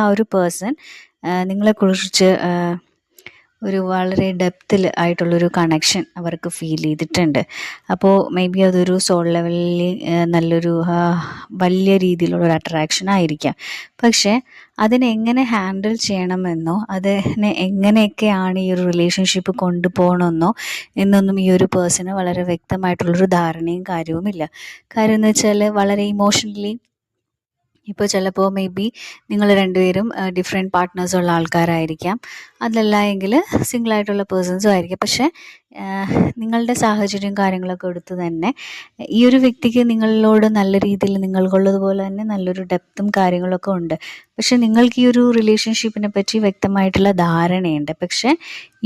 ആ ഒരു പേഴ്സൺ നിങ്ങളെക്കുറിച്ച് ഒരു വളരെ ഡെപ്തിൽ ആയിട്ടുള്ളൊരു കണക്ഷൻ അവർക്ക് ഫീൽ ചെയ്തിട്ടുണ്ട്. അപ്പോൾ മേ ബി അതൊരു സോൾ ലെവലിൽ നല്ലൊരു വലിയ രീതിയിലുള്ളൊരു അട്രാക്ഷൻ ആയിരിക്കാം. പക്ഷേ അതിനെ എങ്ങനെ ഹാൻഡിൽ ചെയ്യണമെന്നോ അതിനെ എങ്ങനെയൊക്കെയാണ് ഈ ഒരു റിലേഷൻഷിപ്പ് കൊണ്ടുപോകണമെന്നോ എന്നൊന്നും ഈ ഒരു പേഴ്സണ് വളരെ വ്യക്തമായിട്ടുള്ളൊരു ധാരണയും കാര്യവുമില്ല. കാര്യം എന്ന് വെച്ചാൽ വളരെ ഇമോഷണലി ഇപ്പോൾ ചിലപ്പോൾ മേ ബി നിങ്ങൾ രണ്ടുപേരും ഡിഫറെൻറ്റ് പാർട്ട്നേഴ്സ് ഉള്ള ആൾക്കാരായിരിക്കാം, അതല്ല എങ്കിൽ സിംഗിളായിട്ടുള്ള പേഴ്സൺസും ആയിരിക്കും. പക്ഷേ നിങ്ങളുടെ സാഹചര്യം കാര്യങ്ങളൊക്കെ എടുത്ത് തന്നെ ഈ ഒരു വ്യക്തിക്ക് നിങ്ങളോട് നല്ല രീതിയിൽ നിങ്ങൾക്കുള്ളതുപോലെ തന്നെ നല്ലൊരു ഡെപ്തും കാര്യങ്ങളൊക്കെ ഉണ്ട്. പക്ഷെ നിങ്ങൾക്ക് ഈ ഒരു റിലേഷൻഷിപ്പിനെ പറ്റി വ്യക്തമായിട്ടുള്ള ധാരണയുണ്ട്. പക്ഷെ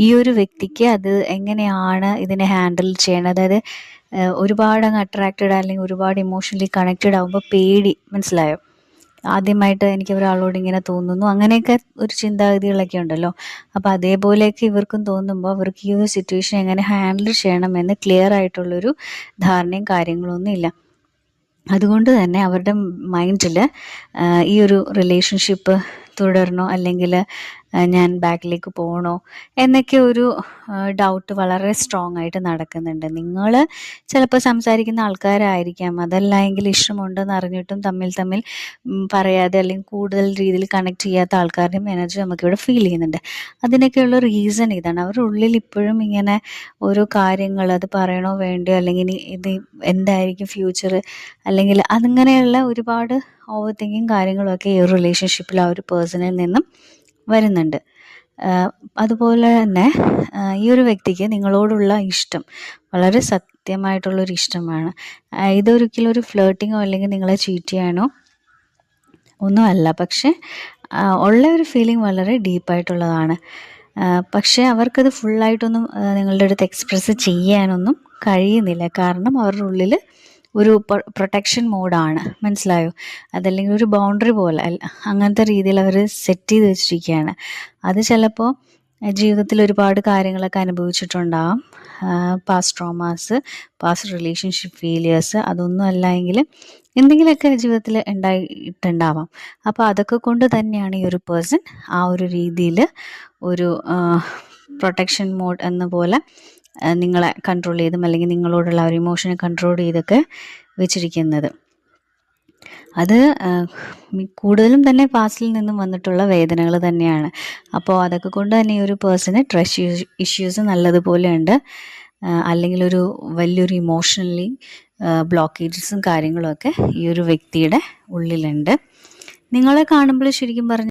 ഈ ഒരു വ്യക്തിക്ക് അത് എങ്ങനെയാണ് ഇതിനെ ഹാൻഡിൽ ചെയ്യണത്, അതായത് ഒരുപാട് അങ്ങ് അട്രാക്റ്റഡ് അല്ലെങ്കിൽ ഒരുപാട് ഇമോഷണലി കണക്റ്റഡ് ആകുമ്പോൾ പേടി, മനസ്സിലായോ? ആദ്യമായിട്ട് എനിക്ക് ഒരാളോട് ഇങ്ങനെ തോന്നുന്നു, അങ്ങനെയൊക്കെ ഒരു ചിന്താഗതികളൊക്കെ ഉണ്ടല്ലോ. അപ്പോൾ അതേപോലെയൊക്കെ ഇവർക്കും തോന്നുമ്പോൾ അവർക്ക് ഈ ഒരു സിറ്റുവേഷൻ എങ്ങനെ ഹാൻഡിൽ ചെയ്യണമെന്ന് ക്ലിയർ ആയിട്ടുള്ളൊരു ധാരണയും കാര്യങ്ങളൊന്നും ഇല്ല. അതുകൊണ്ട് തന്നെ അവരുടെ മൈൻഡിൽ ഈ ഒരു റിലേഷൻഷിപ്പ് തുടരണോ അല്ലെങ്കിൽ ഞാൻ ബാക്കിലേക്ക് പോകണോ എന്നൊക്കെ ഒരു ഡൗട്ട് വളരെ സ്ട്രോങ് ആയിട്ട് നടക്കുന്നുണ്ട്. നിങ്ങൾ ചിലപ്പോൾ സംസാരിക്കുന്ന ആൾക്കാരായിരിക്കാം, അതല്ല എങ്കിൽ ഇഷ്ടമുണ്ടെന്ന് അറിഞ്ഞിട്ടും തമ്മിൽ തമ്മിൽ പറയാതെ അല്ലെങ്കിൽ കൂടുതൽ രീതിയിൽ കണക്ട് ചെയ്യാത്ത ആൾക്കാരുടെയും എനർജി നമുക്കിവിടെ ഫീൽ ചെയ്യുന്നുണ്ട്. അതിനൊക്കെയുള്ള റീസൺ ഇതാണ്. അവരുടെ ഉള്ളിൽ ഇപ്പോഴും ഇങ്ങനെ ഓരോ കാര്യങ്ങൾ, അത് പറയണോ വേണ്ടയോ, അല്ലെങ്കിൽ ഇത് എന്തായിരിക്കും ഫ്യൂച്ചർ, അല്ലെങ്കിൽ അതിങ്ങനെയുള്ള ഒരുപാട് ഓവർ തിങ്കിങ് കാര്യങ്ങളൊക്കെ ഈ ഒരു റിലേഷൻഷിപ്പിൽ ആ ഒരു പേഴ്സണിൽ നിന്നും വരുന്നുണ്ട്. അതുപോലെ തന്നെ ഈ ഒരു വ്യക്തിക്ക് നിങ്ങളോടുള്ള ഇഷ്ടം വളരെ സത്യമായിട്ടുള്ളൊരു ഇഷ്ടമാണ്. ഇതൊരിക്കലും ഒരു ഫ്ലേർട്ടിങ്ങോ അല്ലെങ്കിൽ നിങ്ങളെ ചീറ്റ് ചെയ്യാനോ ഒന്നുമല്ല. പക്ഷെ ഉള്ള ഒരു ഫീലിംഗ് വളരെ ഡീപ്പായിട്ടുള്ളതാണ്. പക്ഷേ അവർക്കത് ഫുള്ളായിട്ടൊന്നും നിങ്ങളുടെ അടുത്ത് എക്സ്പ്രസ് ചെയ്യാനൊന്നും കഴിയുന്നില്ല. കാരണം അവരുടെ ഉള്ളിൽ ഒരു പ്രൊട്ടക്ഷൻ മോഡാണ്, മനസ്സിലായോ? അതല്ലെങ്കിൽ ഒരു ബൗണ്ടറി പോലെ അങ്ങനത്തെ രീതിയിൽ അവർ സെറ്റ് ചെയ്ത് വെച്ചിരിക്കുകയാണ്. അത് ചിലപ്പോൾ ജീവിതത്തിൽ ഒരുപാട് കാര്യങ്ങളൊക്കെ അനുഭവിച്ചിട്ടുണ്ടാകാം, past traumas, past relationship failures, അതൊന്നും അല്ല എങ്കിൽ എന്തെങ്കിലുമൊക്കെ ജീവിതത്തിൽ ഉണ്ടായിട്ടുണ്ടാവാം. അപ്പോൾ അതൊക്കെ കൊണ്ട് തന്നെയാണ് ഈ ഒരു പേഴ്സൺ ആ ഒരു രീതിയിൽ ഒരു പ്രൊട്ടക്ഷൻ മോഡ് എന്ന പോലെ നിങ്ങളെ കൺട്രോൾ ചെയ്തും അല്ലെങ്കിൽ നിങ്ങളോടുള്ള ഒരു ഇമോഷനെ കൺട്രോൾ ചെയ്തൊക്കെ വെച്ചിരിക്കുന്നത്. അത് കൂടുതലും തന്നെ പാസ്റ്റിൽ നിന്നും വന്നിട്ടുള്ള വേദനകൾ തന്നെയാണ്. അപ്പോൾ അതൊക്കെ കൊണ്ട് തന്നെ ഈ ഒരു പേഴ്സണ് ട്രസ്റ്റ് ഇഷ്യൂസ് നല്ലതുപോലെ ഉണ്ട്, അല്ലെങ്കിൽ ഒരു വലിയൊരു ഇമോഷണലി ബ്ലോക്കേജസും കാര്യങ്ങളുമൊക്കെ ഈ ഒരു വ്യക്തിയുടെ ഉള്ളിലുണ്ട്. നിങ്ങളെ കാണുമ്പോൾ ശരിക്കും പറഞ്ഞാൽ